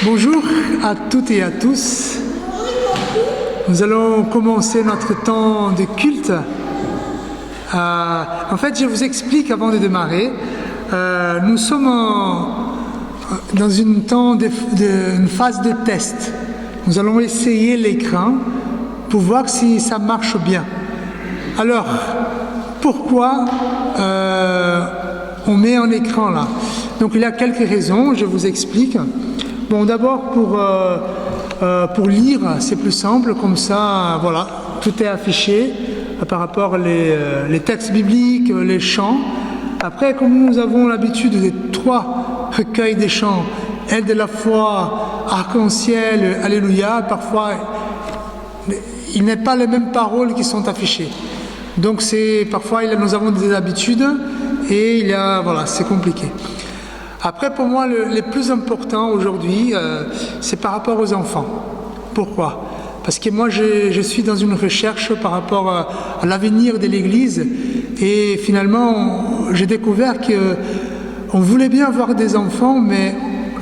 Bonjour à toutes et à tous. Nous allons commencer notre temps de culte. En fait, je vous explique avant de démarrer. Nous sommes dans une phase de test. Nous allons essayer l'écran pour voir si ça marche bien. Alors, pourquoi on met un écran là? Donc, il y a quelques raisons, je vous explique. Bon, d'abord, pour lire, c'est plus simple, comme ça, voilà, tout est affiché par rapport les textes bibliques, les chants. Après, comme nous avons l'habitude des 3 recueils des chants, Aile de la foi, Arc-en-ciel, Alléluia, parfois, il n'est pas les mêmes paroles qui sont affichées. Donc, parfois, nous avons des habitudes et voilà, c'est compliqué. Après, pour moi, le plus important aujourd'hui, c'est par rapport aux enfants. Pourquoi? Parce que moi, je suis dans une recherche par rapport à l'avenir de l'Église. Et finalement, j'ai découvert qu'on voulait bien avoir des enfants, mais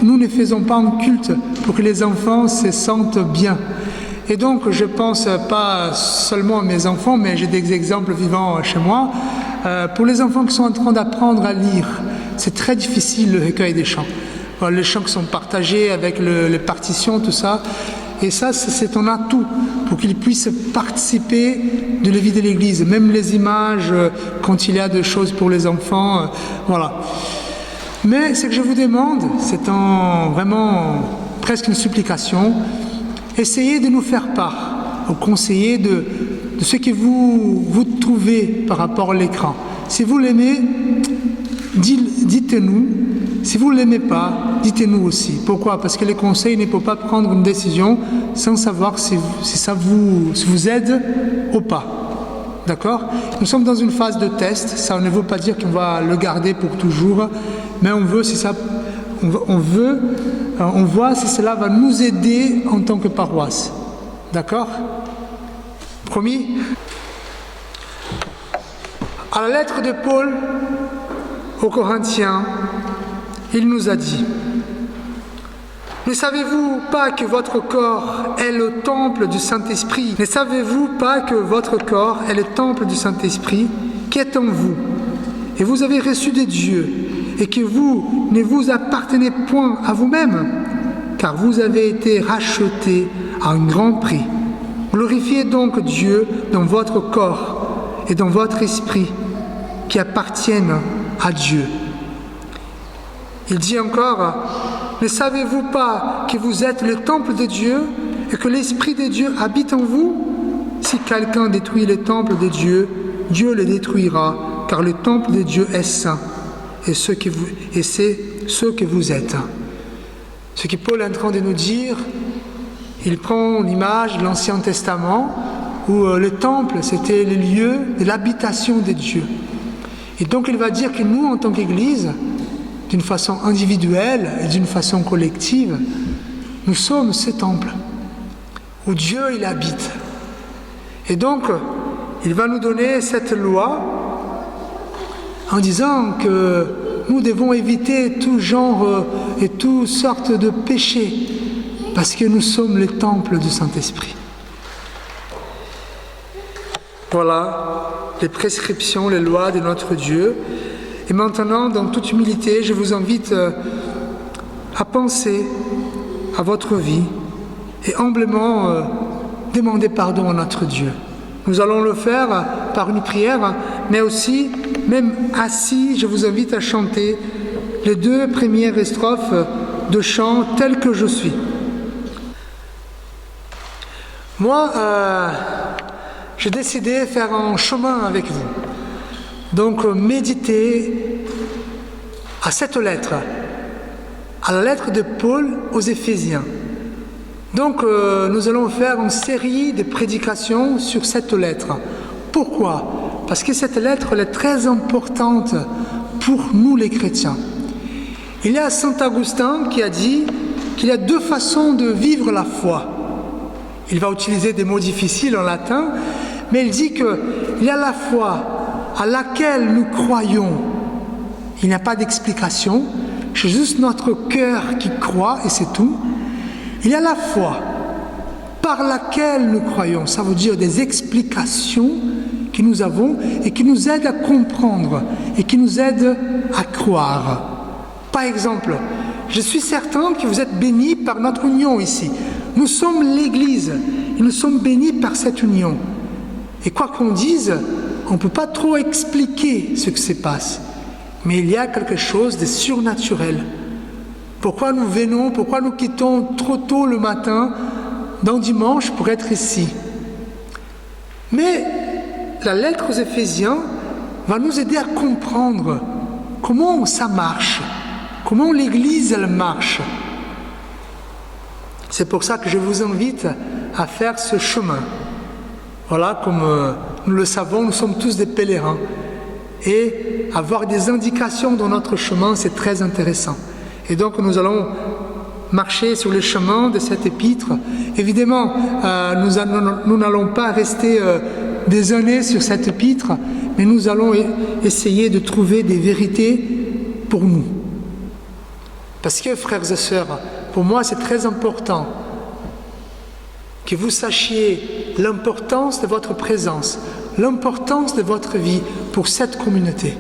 nous ne faisons pas un culte pour que les enfants se sentent bien. Et donc, je ne pense pas seulement à mes enfants, mais j'ai des exemples vivants chez moi. Pour les enfants qui sont en train d'apprendre à lire, c'est très difficile le recueil des chants. Voilà, les chants qui sont partagés avec les partitions, tout ça. Et ça, c'est un atout pour qu'ils puissent participer de la vie de l'Église. Même les images, quand il y a des choses pour les enfants, voilà. Mais ce que je vous demande, c'est vraiment presque une supplication. Essayez de nous faire part, aux conseillers, de ce que vous trouvez par rapport à l'écran. Si vous l'aimez, dites-nous. Si vous ne l'aimez pas, dites-nous aussi. Pourquoi? Parce que les conseils ne peuvent pas prendre une décision sans savoir si ça vous aide ou pas. D'accord? Nous sommes dans une phase de test. Ça ne veut pas dire qu'on va le garder pour toujours, mais on voit si cela va nous aider en tant que paroisse. D'accord? Promis? À la lettre de Paul aux Corinthiens, il nous a dit: ne savez-vous pas que votre corps est le temple du Saint-Esprit? Ne savez-vous pas que votre corps est le temple du Saint-Esprit qui est en vous, et vous avez reçu de Dieu, et que vous ne vous appartenez point à vous-même, car vous avez été rachetés à un grand prix. Glorifiez donc Dieu dans votre corps et dans votre esprit qui appartiennent à Dieu. Il dit encore: ne savez-vous pas que vous êtes le temple de Dieu et que l'Esprit de Dieu habite en vous? Si quelqu'un détruit le temple de Dieu, Dieu le détruira, car le temple de Dieu est saint, et c'est ce que vous êtes. Ce que Paul est en train de nous dire, il prend l'image de l'Ancien Testament, où le temple, c'était le lieu de l'habitation de Dieu. Et donc il va dire que nous, en tant qu'Église, d'une façon individuelle et d'une façon collective, nous sommes ce temple où Dieu il habite. Et donc, il va nous donner cette loi en disant que nous devons éviter tout genre et toutes sortes de péchés parce que nous sommes le temple du Saint-Esprit. Voilà les prescriptions, les lois de notre Dieu. Et maintenant, dans toute humilité, je vous invite à penser à votre vie et humblement demander pardon à notre Dieu. Nous allons le faire par une prière, mais aussi, même assis, je vous invite à chanter les 2 premières strophes de chant tel que je suis. Moi, j'ai décidé de faire un chemin avec vous. Donc, méditez à cette lettre, à la lettre de Paul aux Éphésiens. Donc, nous allons faire une série de prédications sur cette lettre. Pourquoi? Parce que cette lettre elle est très importante pour nous les chrétiens. Il y a Saint Augustin qui a dit qu'il y a 2 façons de vivre la foi. Il va utiliser des mots difficiles en latin, mais il dit qu'il y a la foi à laquelle nous croyons. Il n'y a pas d'explication, c'est juste notre cœur qui croit et c'est tout. Il y a la foi par laquelle nous croyons, ça veut dire des explications que nous avons et qui nous aident à comprendre et qui nous aident à croire. Par exemple, je suis certain que vous êtes bénis par notre union ici. Nous sommes l'Église et nous sommes bénis par cette union. Et quoi qu'on dise, on ne peut pas trop expliquer ce qui se passe. Mais il y a quelque chose de surnaturel. Pourquoi nous venons, pourquoi nous quittons trop tôt le matin, dans dimanche, pour être ici? Mais la lettre aux Éphésiens va nous aider à comprendre comment ça marche, comment l'Église elle marche. C'est pour ça que je vous invite à faire ce chemin. Voilà, comme nous le savons, nous sommes tous des pèlerins. Et avoir des indications dans notre chemin, c'est très intéressant. Et donc nous allons marcher sur le chemin de cet épître. Évidemment, nous n'allons pas rester des années sur cet épître, mais nous allons essayer de trouver des vérités pour nous. Parce que, frères et sœurs, pour moi c'est très important que vous sachiez l'importance de votre présence, l'importance de votre vie pour cette communauté,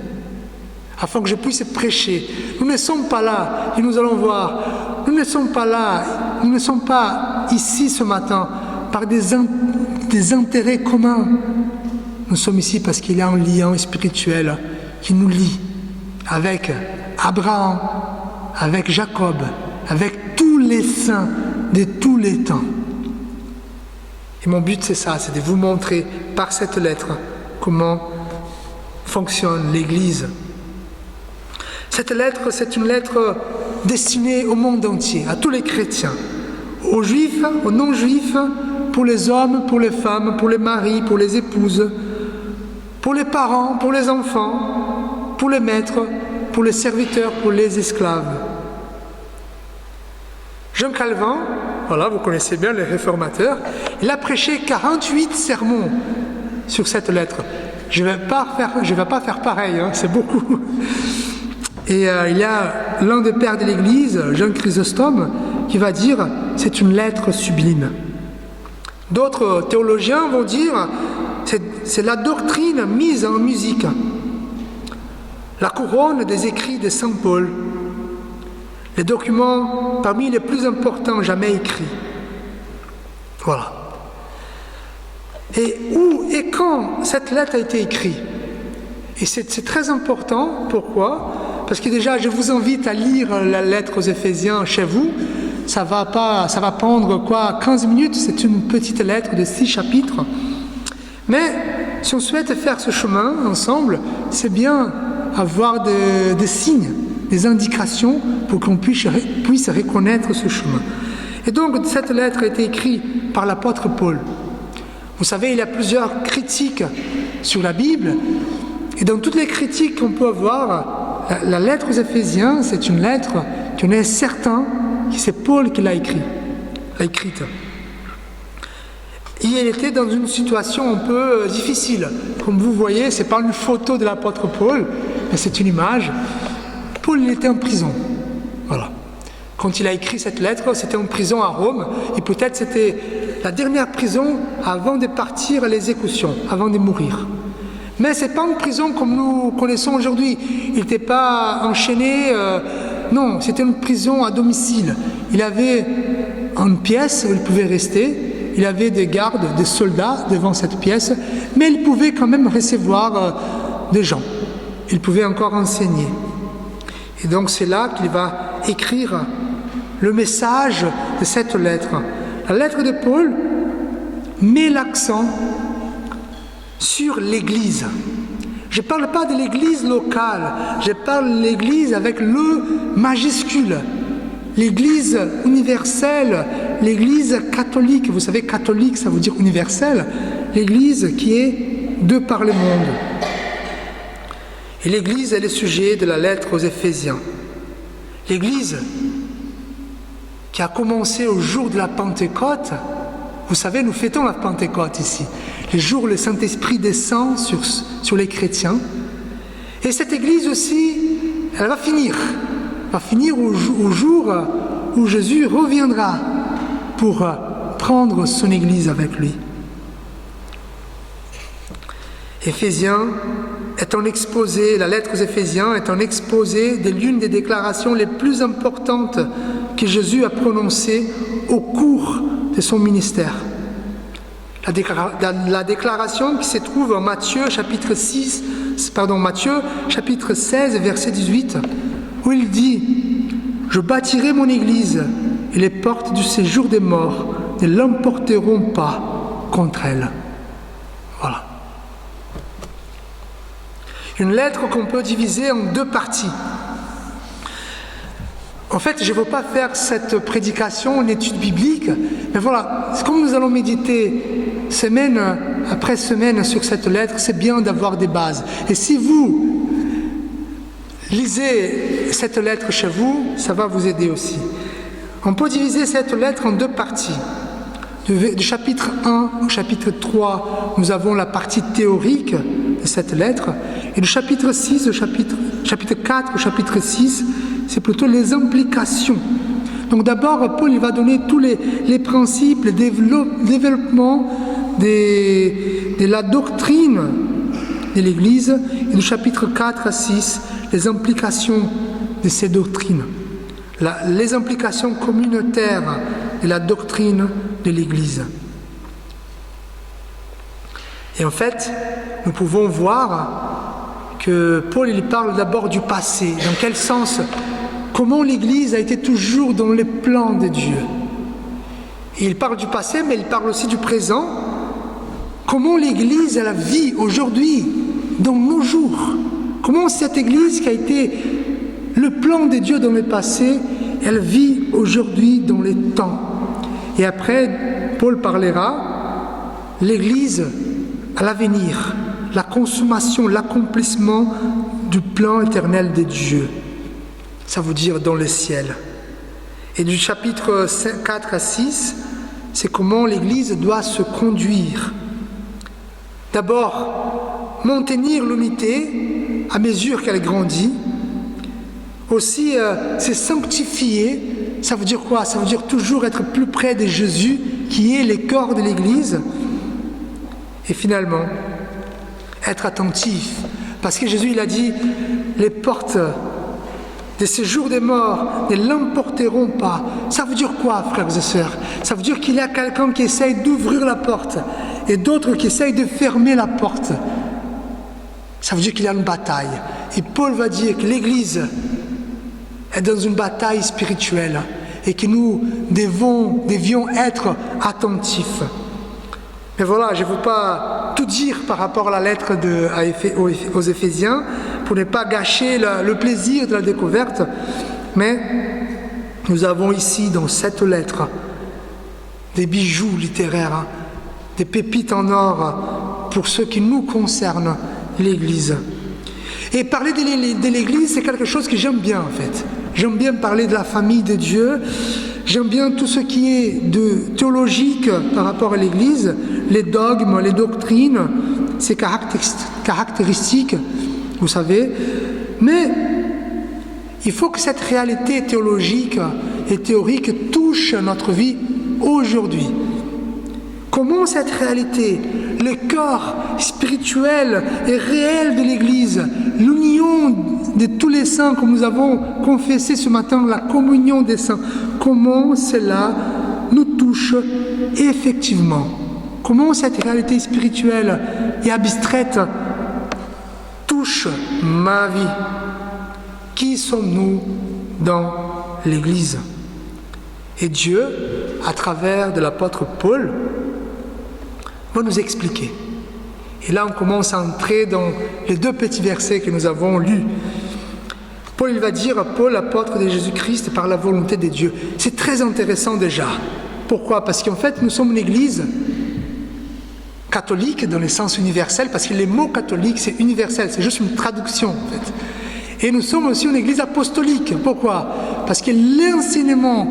afin que je puisse prêcher. Nous ne sommes pas là, et nous allons voir, nous ne sommes pas là, nous ne sommes pas ici ce matin par des intérêts communs. Nous sommes ici parce qu'il y a un lien spirituel qui nous lie avec Abraham, avec Jacob, avec tous les saints de tous les temps. Et mon but c'est ça, c'est de vous montrer par cette lettre comment fonctionne l'Église. Cette lettre, c'est une lettre destinée au monde entier, à tous les chrétiens, aux juifs, aux non-juifs, pour les hommes, pour les femmes, pour les maris, pour les épouses, pour les parents, pour les enfants, pour les maîtres, pour les serviteurs, pour les esclaves. Jean Calvin, voilà, vous connaissez bien les réformateurs, il a prêché 48 sermons sur cette lettre. Je ne vais pas faire pareil, hein, c'est beaucoup. Et il y a l'un des pères de l'Église, Jean Chrysostome, qui va dire « c'est une lettre sublime ». D'autres théologiens vont dire « c'est la doctrine mise en musique, la couronne des écrits de Saint Paul, les documents parmi les plus importants jamais écrits ». Voilà. Et où et quand cette lettre a été écrite? Et c'est très important, pourquoi? Parce que déjà, je vous invite à lire la lettre aux Éphésiens chez vous. Ça va prendre 15 minutes, c'est une petite lettre de 6 chapitres. Mais si on souhaite faire ce chemin ensemble, c'est bien avoir des signes, des indications pour qu'on puisse reconnaître ce chemin. Et donc, cette lettre a été écrite par l'apôtre Paul. Vous savez, il y a plusieurs critiques sur la Bible. Et dans toutes les critiques qu'on peut avoir, la lettre aux Éphésiens, c'est une lettre qu'on est certain que c'est Paul qui l'a écrite. Et il était dans une situation un peu difficile. Comme vous voyez, ce n'est pas une photo de l'apôtre Paul, mais c'est une image. Paul, il était en prison. Voilà. Quand il a écrit cette lettre, c'était en prison à Rome, et peut-être c'était la dernière prison avant de partir à l'exécution, avant de mourir. Mais ce n'est pas une prison comme nous connaissons aujourd'hui. Il n'était pas enchaîné, non, c'était une prison à domicile. Il avait une pièce où il pouvait rester, il avait des gardes, des soldats devant cette pièce, mais il pouvait quand même recevoir des gens. Il pouvait encore enseigner. Et donc c'est là qu'il va écrire le message de cette lettre. La lettre de Paul met l'accent sur l'Église. Je ne parle pas de l'Église locale, je parle de l'Église avec le majuscule, l'Église universelle, l'Église catholique. Vous savez, catholique, ça veut dire universel, l'Église qui est de par le monde. Et l'Église est le sujet de la lettre aux Éphésiens. L'Église qui a commencé au jour de la Pentecôte. Vous savez, nous fêtons la Pentecôte ici, le jour où le Saint-Esprit descend sur les chrétiens. Et cette Église aussi, elle va finir au jour où Jésus reviendra pour prendre son Église avec lui. Éphésiens est un exposé, la lettre aux Éphésiens est un exposé de l'une des déclarations les plus importantes que Jésus a prononcées au cours de son ministère. La déclaration qui se trouve en Matthieu chapitre 16, verset 18, où il dit « Je bâtirai mon Église et les portes du séjour des morts ne l'emporteront pas contre elle. » Voilà. Une lettre qu'on peut diviser en deux parties. En fait, je ne veux pas faire cette prédication en étude biblique, mais voilà, comme nous allons méditer semaine après semaine sur cette lettre, c'est bien d'avoir des bases. Et si vous lisez cette lettre chez vous, ça va vous aider aussi. On peut diviser cette lettre en deux parties. Du chapitre 1 au chapitre 3, nous avons la partie théorique de cette lettre. Et du chapitre 6 au chapitre 4 au chapitre 6, c'est plutôt les implications. Donc d'abord, Paul il va donner tous les principes, le développement de la doctrine de l'Église. Et du chapitre 4 à 6, les implications de ces doctrines. Les implications communautaires de la doctrine de l'Église. Et en fait, nous pouvons voir que Paul il parle d'abord du passé. Dans quel sens? Comment l'Église a été toujours dans les plans de Dieu. Et il parle du passé, mais il parle aussi du présent. Comment l'Église elle vit aujourd'hui, dans nos jours. Comment cette Église qui a été le plan de Dieu dans le passé, elle vit aujourd'hui dans les temps. Et après, Paul parlera l'Église à l'avenir, la consommation, l'accomplissement du plan éternel de Dieu. Ça veut dire dans le ciel. Et du chapitre 4 à 6, c'est comment l'Église doit se conduire. D'abord, maintenir l'unité à mesure qu'elle grandit. Aussi, c'est sanctifier. Ça veut dire quoi? Ça veut dire toujours être plus près de Jésus, qui est le corps de l'Église. Et finalement, être attentif. Parce que Jésus, il a dit, les portes de ce jour des morts ne l'emporteront pas. Ça veut dire quoi, frères et sœurs? Ça veut dire qu'il y a quelqu'un qui essaye d'ouvrir la porte et d'autres qui essayent de fermer la porte. Ça veut dire qu'il y a une bataille. Et Paul va dire que l'Église est dans une bataille spirituelle et que nous devions être attentifs. Mais voilà, je ne veux pas tout dire par rapport à la lettre aux Éphésiens pour ne pas gâcher le plaisir de la découverte. Mais nous avons ici dans cette lettre des bijoux littéraires, des pépites en or pour ce qui nous concerne, l'Église. Et parler de l'Église, c'est quelque chose que j'aime bien en fait. J'aime bien parler de la famille de Dieu. J'aime bien tout ce qui est de théologique par rapport à l'Église, les dogmes, les doctrines, ses caractéristiques, vous savez. Mais il faut que cette réalité théologique et théorique touche notre vie aujourd'hui. Comment cette réalité, le corps spirituel et réel de l'Église, l'union de tous les saints, comme nous avons confessé ce matin, la communion des saints, comment cela nous touche effectivement? Comment cette réalité spirituelle et abstraite touche ma vie? Qui sommes-nous dans l'Église? Et Dieu, à travers de l'apôtre Paul, va nous expliquer. Et là, on commence à entrer dans les deux petits versets que nous avons lus. Paul, il va dire, Paul, apôtre de Jésus-Christ, par la volonté de Dieu. C'est très intéressant déjà. Pourquoi? Parce qu'en fait, nous sommes une église catholique dans le sens universel, parce que les mots catholique, c'est universel, c'est juste une traduction, en fait. Et nous sommes aussi une église apostolique. Pourquoi? Parce que les enseignements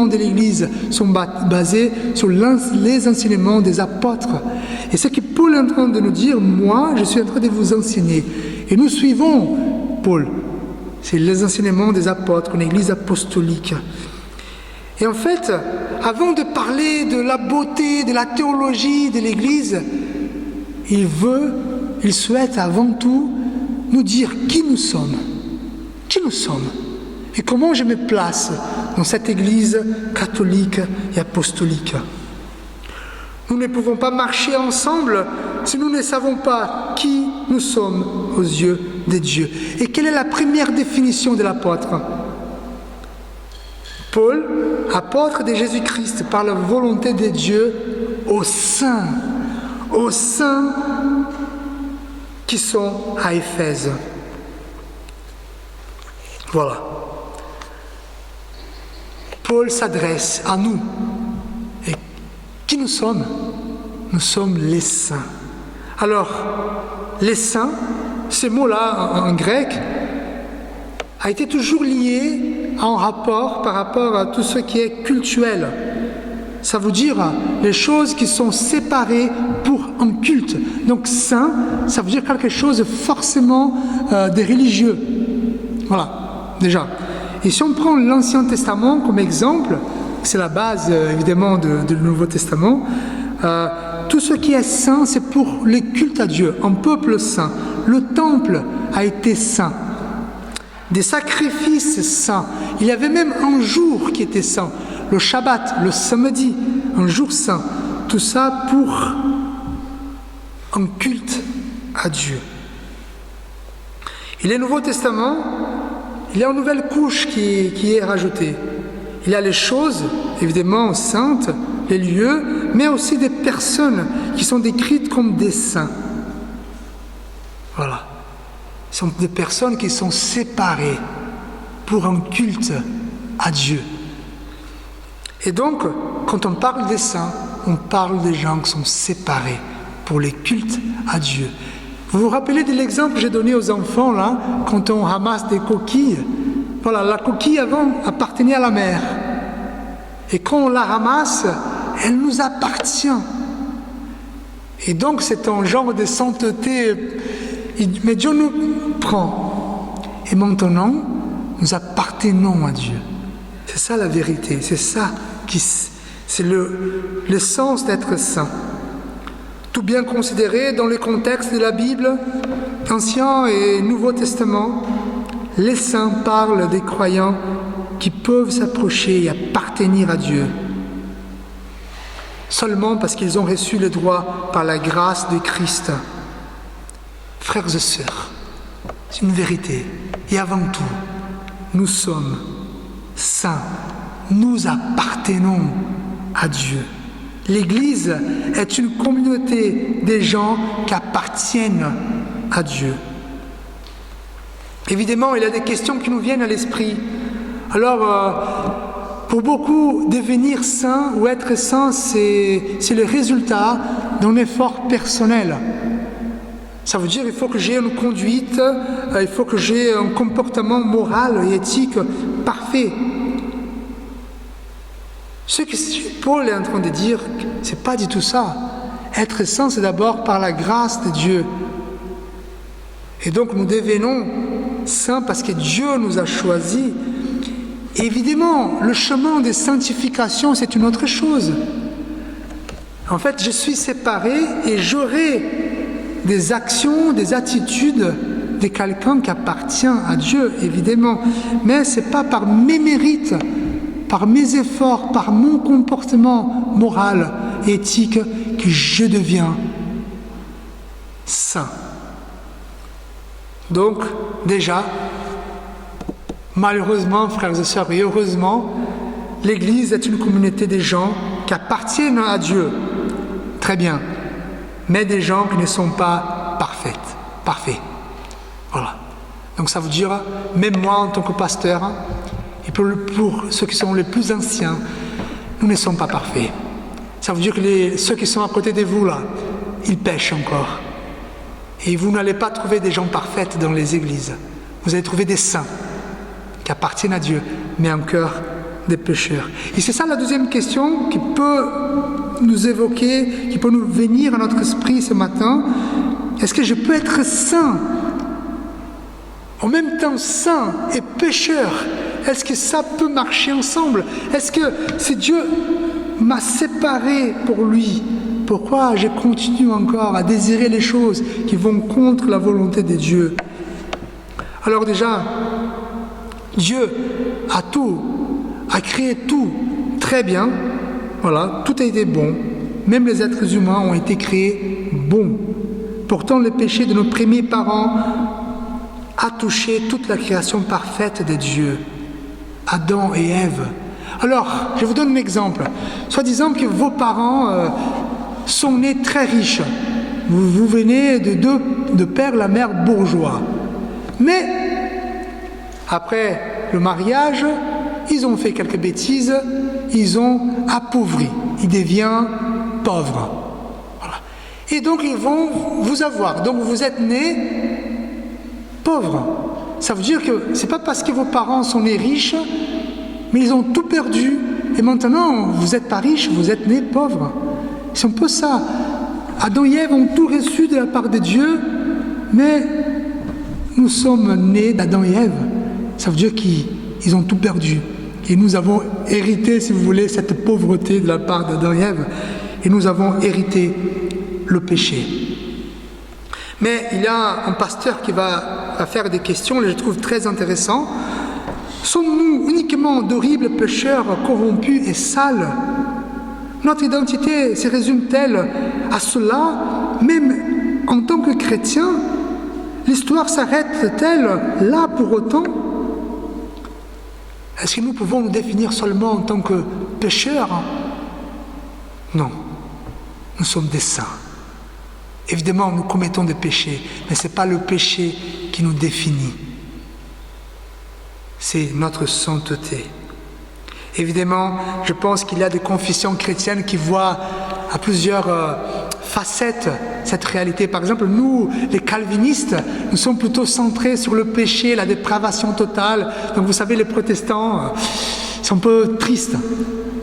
de l'église sont basés sur les enseignements des apôtres. Et ce que Paul est en train de nous dire, moi, je suis en train de vous enseigner. Et nous suivons Paul. C'est les enseignements des apôtres, une église apostolique. Et en fait, avant de parler de la beauté, de la théologie de l'Église, il souhaite avant tout nous dire qui nous sommes. Qui nous sommes et comment je me place dans cette Église catholique et apostolique. Nous ne pouvons pas marcher ensemble si nous ne savons pas qui nous sommes aux yeux de Dieu. Et quelle est la première définition de l'apôtre? Paul, apôtre de Jésus-Christ par la volonté de Dieu, aux saints qui sont à Éphèse. Voilà. Paul s'adresse à nous. Et qui nous sommes? Nous sommes les saints. Alors, les saints, ce mot-là en grec, a été toujours lié en rapport par rapport à tout ce qui est cultuel. Ça veut dire les choses qui sont séparées pour un culte. Donc saint, ça veut dire quelque chose forcément de religieux. Voilà, déjà. Et si on prend l'Ancien Testament comme exemple, c'est la base évidemment du Nouveau Testament, tout ce qui est saint, c'est pour le culte à Dieu, un peuple saint. Le temple a été saint. Des sacrifices saints. Il y avait même un jour qui était saint. Le Shabbat, le samedi, un jour saint. Tout ça pour un culte à Dieu. Et le Nouveau Testament, il y a une nouvelle couche qui est rajoutée. Il y a les choses, évidemment, saintes, les lieux, mais aussi des personnes qui sont décrites comme des saints. Voilà. Ce sont des personnes qui sont séparées pour un culte à Dieu. Et donc, quand on parle des saints, on parle des gens qui sont séparés pour les cultes à Dieu. Vous vous rappelez de l'exemple que j'ai donné aux enfants, là, quand on ramasse des coquilles? Voilà, la coquille avant appartenait à la mer. Et quand on la ramasse, elle nous appartient. Et donc, c'est un genre de sainteté. Mais Dieu nous prend. Et maintenant, nous appartenons à Dieu. C'est ça la vérité. C'est ça c'est le sens d'être saint. Tout bien considéré dans le contexte de la Bible, Ancien et Nouveau Testament, les saints parlent des croyants qui peuvent s'approcher et appartenir à Dieu. Seulement parce qu'ils ont reçu le droit par la grâce de Christ. Frères et sœurs, c'est une vérité. Et avant tout, nous sommes saints. Nous appartenons à Dieu. L'Église est une communauté des gens qui appartiennent à Dieu. Évidemment, il y a des questions qui nous viennent à l'esprit. Alors, pour beaucoup, devenir saint ou être saint, c'est le résultat d'un effort personnel. Ça veut dire qu'il faut que j'ai une conduite, il faut que j'ai un comportement moral et éthique parfait. Ce que Paul est en train de dire, c'est pas du tout ça. Être saint, c'est d'abord par la grâce de Dieu. Et donc nous devenons saints parce que Dieu nous a choisis. Et évidemment, le chemin de sanctification, c'est une autre chose. En fait, je suis séparé et j'aurai des actions, des attitudes de quelqu'un qui appartient à Dieu, évidemment. Mais ce n'est pas par mes mérites, par mes efforts, par mon comportement moral et éthique que je deviens saint. Donc, déjà, malheureusement, frères et sœurs, et heureusement, l'Église est une communauté de gens qui appartiennent à Dieu. Très bien. Mais des gens qui ne sont pas parfaits. Voilà. Donc ça veut dire, même moi en tant que pasteur, et pour ceux qui sont les plus anciens, nous ne sommes pas parfaits. Ça veut dire que ceux qui sont à côté de vous là, ils pêchent encore. Et vous n'allez pas trouver des gens parfaits dans les églises. Vous allez trouver des saints qui appartiennent à Dieu, mais un cœur des pécheurs. Et c'est ça la deuxième question qui peut nous évoquer, qui peut nous venir à notre esprit ce matin. Est-ce que je peux être saint, en même temps saint et pécheur, est-ce que ça peut marcher ensemble? Est-ce que si Dieu m'a séparé pour lui, pourquoi je continue encore à désirer les choses qui vont contre la volonté de Dieu? Alors déjà, Dieu a créé tout très bien. Voilà, tout a été bon. Même les êtres humains ont été créés bons. Pourtant, le péché de nos premiers parents a touché toute la création parfaite de Dieu, Adam et Ève. Alors, je vous donne un exemple. Soit disant que vos parents sont nés très riches. Vous venez de père la mère bourgeois. Mais, après le mariage, ils ont fait quelques bêtises, ils ont appauvri, ils deviennent pauvres. Voilà. Et donc ils vont vous avoir. Donc vous êtes nés pauvres. Ça veut dire que c'est pas parce que vos parents sont nés riches, mais ils ont tout perdu. Et maintenant, vous n'êtes pas riches, vous êtes nés pauvres. C'est un peu ça. Adam et Ève ont tout reçu de la part de Dieu, mais nous sommes nés d'Adam et Ève. Ça veut dire qu'ils ont tout perdu. Et nous avons hérité, si vous voulez, cette pauvreté de la part d'Adam et Ève. Et nous avons hérité le péché. Mais il y a un pasteur qui va faire des questions, et je trouve très intéressant. Sommes-nous uniquement d'horribles pécheurs corrompus et sales? Notre identité se résume-t-elle à cela? Même en tant que chrétiens, l'histoire s'arrête-t-elle là pour autant? Est-ce que nous pouvons nous définir seulement en tant que pécheurs? Non, nous sommes des saints. Évidemment, nous commettons des péchés, mais ce n'est pas le péché qui nous définit. C'est notre sainteté. Évidemment, je pense qu'il y a des confessions chrétiennes qui voient à plusieurs facettes cette réalité. Par exemple, nous, les calvinistes, nous sommes plutôt centrés sur le péché, la dépravation totale. Donc vous savez, les protestants sont un peu tristes.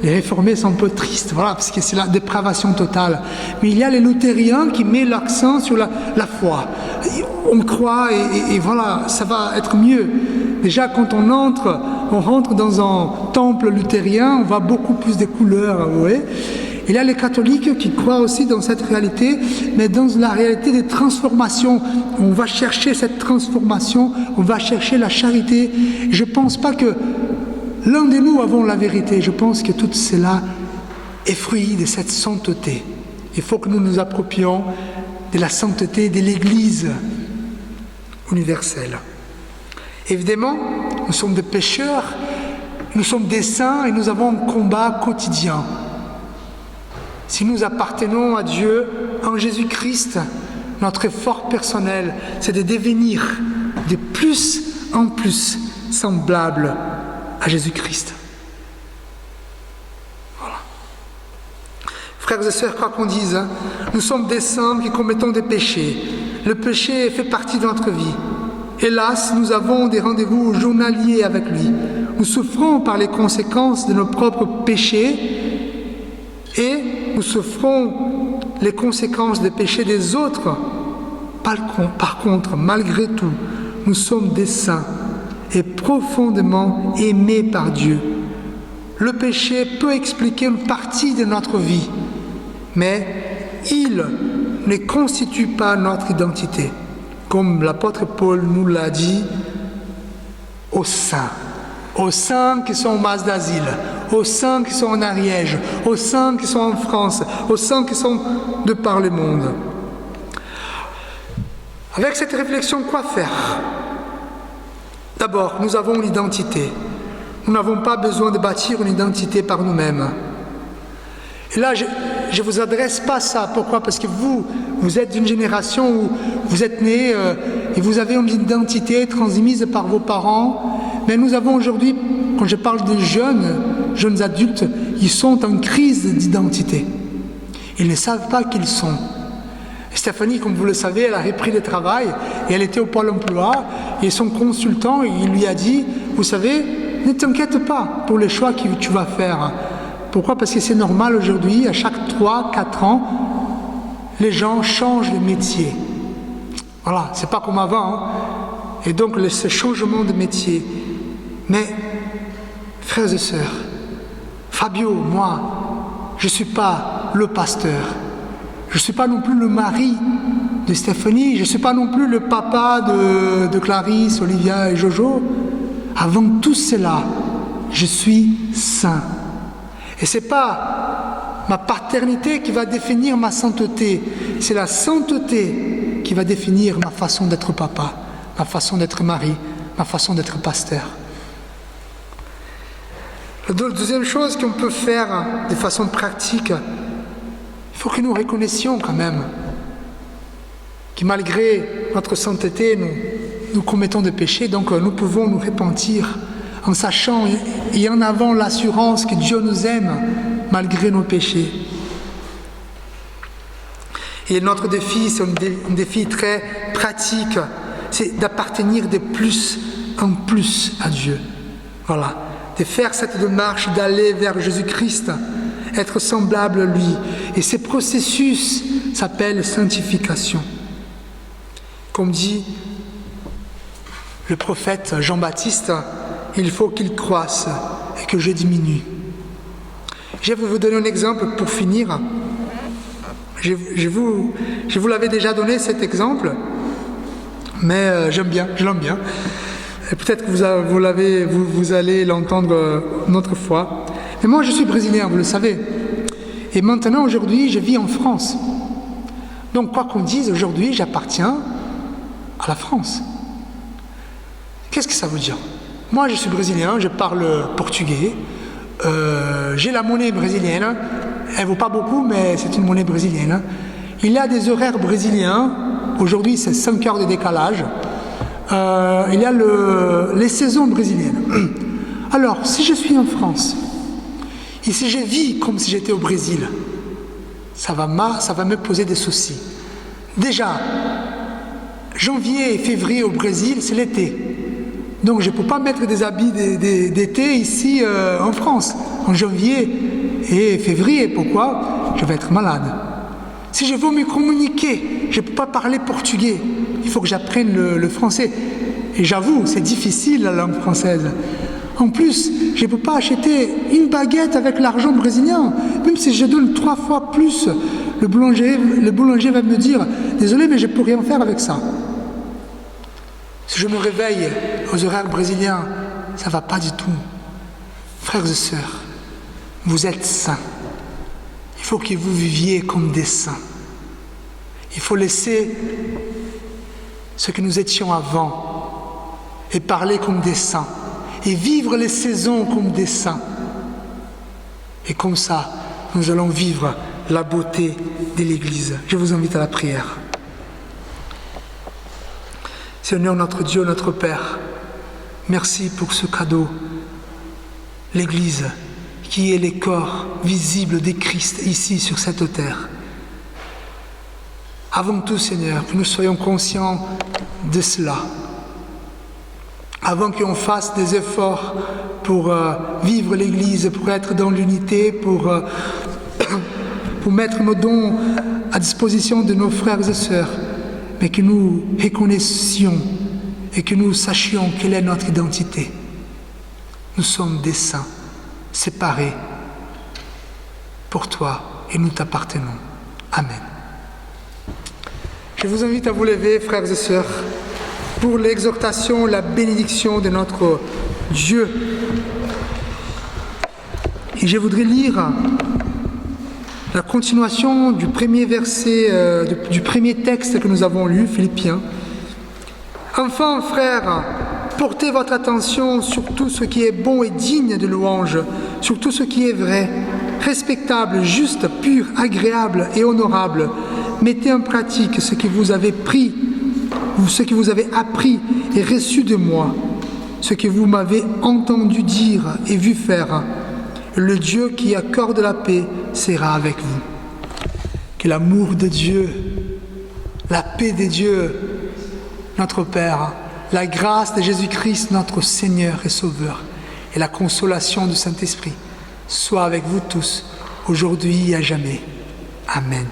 Les réformés sont un peu tristes, voilà, parce que c'est la dépravation totale. Mais il y a les luthériens qui mettent l'accent sur la foi. On croit et voilà, ça va être mieux. Déjà, quand on rentre dans un temple luthérien, on voit beaucoup plus de couleurs, vous voyez. Il y a les catholiques qui croient aussi dans cette réalité, mais dans la réalité des transformations. On va chercher cette transformation, on va chercher la charité. Je ne pense pas que l'un de nous avons la vérité. Je pense que tout cela est fruit de cette sainteté. Il faut que nous nous approprions de la sainteté de l'Église universelle. Évidemment, nous sommes des pécheurs, nous sommes des saints et nous avons un combat quotidien. Si nous appartenons à Dieu en Jésus-Christ, notre effort personnel, c'est de devenir de plus en plus semblable à Jésus-Christ. Voilà. Frères et sœurs, quoi qu'on dise, nous sommes des saints qui commettons des péchés. Le péché fait partie de notre vie. Hélas, nous avons des rendez-vous journaliers avec lui. Nous souffrons par les conséquences de nos propres péchés et nous souffrons les conséquences des péchés des autres. Par contre, malgré tout, nous sommes des saints et profondément aimés par Dieu. Le péché peut expliquer une partie de notre vie, mais il ne constitue pas notre identité. Comme l'apôtre Paul nous l'a dit, aux saints qui sont en masse d'asile, aux saints qui sont en Ariège, aux saints qui sont en France, aux saints qui sont de par le monde. Avec cette réflexion, quoi faire? D'abord, nous avons une identité. Nous n'avons pas besoin de bâtir une identité par nous-mêmes. Et là, je ne vous adresse pas ça. Pourquoi? Parce que vous êtes d'une génération où vous êtes nés et vous avez une identité transmise par vos parents. Mais nous avons aujourd'hui, quand je parle de jeunes adultes, ils sont en crise d'identité. Ils ne savent pas qui ils sont. Stéphanie, comme vous le savez, elle a repris le travail et elle était au Pôle emploi et son consultant, il lui a dit, vous savez, ne t'inquiète pas pour les choix que tu vas faire. Pourquoi? Parce que c'est normal aujourd'hui, à chaque 3-4 ans, les gens changent de métier. Voilà, c'est pas comme avant. Hein. Et donc, ce changement de métier. Mais Frères et sœurs, Fabio, moi, je ne suis pas le pasteur. Je ne suis pas non plus le mari de Stéphanie. Je ne suis pas non plus le papa de Clarisse, Olivia et Jojo. Avant tout cela, je suis saint. Et ce n'est pas ma paternité qui va définir ma sainteté. C'est la sainteté qui va définir ma façon d'être papa, ma façon d'être mari, ma façon d'être pasteur. La deuxième chose qu'on peut faire de façon pratique, il faut que nous reconnaissions quand même que malgré notre sainteté, nous commettons des péchés, donc nous pouvons nous repentir en sachant et en avant l'assurance que Dieu nous aime malgré nos péchés. Et notre défi, c'est un défi très pratique, c'est d'appartenir de plus en plus à Dieu. Voilà, de faire cette démarche d'aller vers Jésus-Christ, être semblable à lui. Et ce processus s'appelle sanctification. Comme dit le prophète Jean-Baptiste, il faut qu'il croisse et que je diminue. Je vais vous donner un exemple pour finir. Je vous l'avais déjà donné cet exemple, mais je l'aime bien. Et peut-être que vous allez l'entendre une autre fois. Mais moi, je suis brésilien, vous le savez. Et maintenant, aujourd'hui, je vis en France. Donc, quoi qu'on dise, aujourd'hui, j'appartiens à la France. Qu'est-ce que ça veut dire? Moi, je suis brésilien, je parle portugais. J'ai la monnaie brésilienne. Elle ne vaut pas beaucoup, mais c'est une monnaie brésilienne. Il y a des horaires brésiliens. Aujourd'hui, c'est 5 heures de décalage. Il y a les saisons brésiliennes. Alors, si je suis en France, et si je vis comme si j'étais au Brésil, ça va me poser des soucis. Déjà, janvier et février au Brésil, c'est l'été. Donc je ne peux pas mettre des habits d'été ici en France, en janvier et février. Pourquoi? Je vais être malade. Si je veux me communiquer, je ne peux pas parler portugais. Il faut que j'apprenne le français. Et j'avoue, c'est difficile la langue française. En plus, je ne peux pas acheter une baguette avec l'argent brésilien. Même si je donne 3 fois plus, le boulanger va me dire « Désolé, mais je ne peux rien faire avec ça ». Si je me réveille aux horaires brésiliens, ça ne va pas du tout. Frères et sœurs, vous êtes saints. Il faut que vous viviez comme des saints. Il faut laisser ce que nous étions avant et parler comme des saints et vivre les saisons comme des saints. Et comme ça, nous allons vivre la beauté de l'Église. Je vous invite à la prière. Seigneur notre Dieu, notre Père, merci pour ce cadeau, l'Église, qui est le corps visible de Christ ici sur cette terre. Avant tout, Seigneur, que nous soyons conscients de cela. Avant qu'on fasse des efforts pour vivre l'Église, pour être dans l'unité, pour mettre nos dons à disposition de nos frères et sœurs, mais que nous reconnaissions et que nous sachions quelle est notre identité. Nous sommes des saints, séparés pour toi, et nous t'appartenons. Amen. Je vous invite à vous lever, frères et sœurs, pour l'exhortation, la bénédiction de notre Dieu. Et je voudrais lire la continuation du premier verset, du premier texte que nous avons lu, Philippiens. Enfin, frères, portez votre attention sur tout ce qui est bon et digne de louange, sur tout ce qui est vrai, respectable, juste, pur, agréable et honorable. Mettez en pratique ce que vous avez appris et reçu de moi, ce que vous m'avez entendu dire et vu faire. Le Dieu qui accorde la paix sera avec vous. Que l'amour de Dieu, la paix de Dieu, notre Père, la grâce de Jésus-Christ, notre Seigneur et Sauveur, et la consolation du Saint-Esprit soient avec vous tous, aujourd'hui et à jamais. Amen.